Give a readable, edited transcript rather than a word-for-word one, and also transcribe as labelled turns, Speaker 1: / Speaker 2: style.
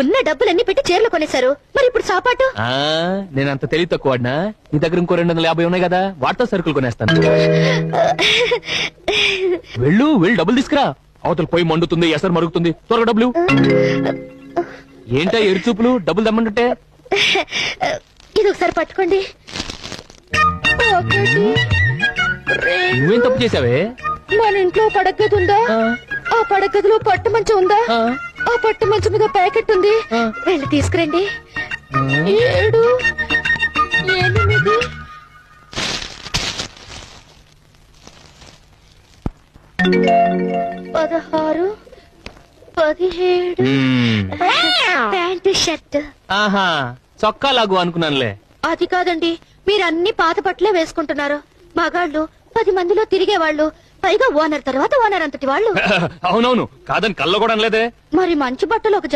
Speaker 1: ఉన్న డబ్బులన్నీ పెట్టి చీరలు కొనేశారు, మరి ఇప్పుడు సాపాటు?
Speaker 2: నేనంత తెలివి తక్కువ వాడినా? నీ దగ్గర ఇంకో 250 ఉన్నాయి కదా, వాటితో సరుకులు కొనేస్తాను. వెళ్ళు డబ్బులు తీసుకురా. అవతల పోయి మండుతుంది, ఎసరు మరుగుతుంది. త్వరగా డబ్బులు. ఏంటా ఎరుచూపులు? డబ్బులు దమ్మంటుంటే.
Speaker 1: ఇది ఒకసారి పట్టుకోండి.
Speaker 2: నువ్వేం తప్పు చేసావే?
Speaker 1: మన ఇంట్లో పడగది ఉందా? ఆ పడగదిలో పట్టు మంచం ఉందా? ఆ పట్టు మంచం మీద ప్యాకెట్ ఉంది, వెళ్ళి తీసుకురండి. 7, 8, 16, 17 ప్యాంటు షర్ట్.
Speaker 2: ఆహా, చొక్కా లాగు అనుకున్నానులే.
Speaker 1: అది కాదండి, మీరు అన్ని పాత బట్టలే వేసుకుంటున్నారు. మగాళ్ళు 10 మందిలో తిరిగేవాళ్ళు, పైగా ఓనర్ తర్వాత ఓనర్ అంతటి వాళ్ళు.
Speaker 2: అవునవును, కాదని కళ్ళ కూడా అనలేదే.
Speaker 1: మరి మంచి బట్టలు ఒక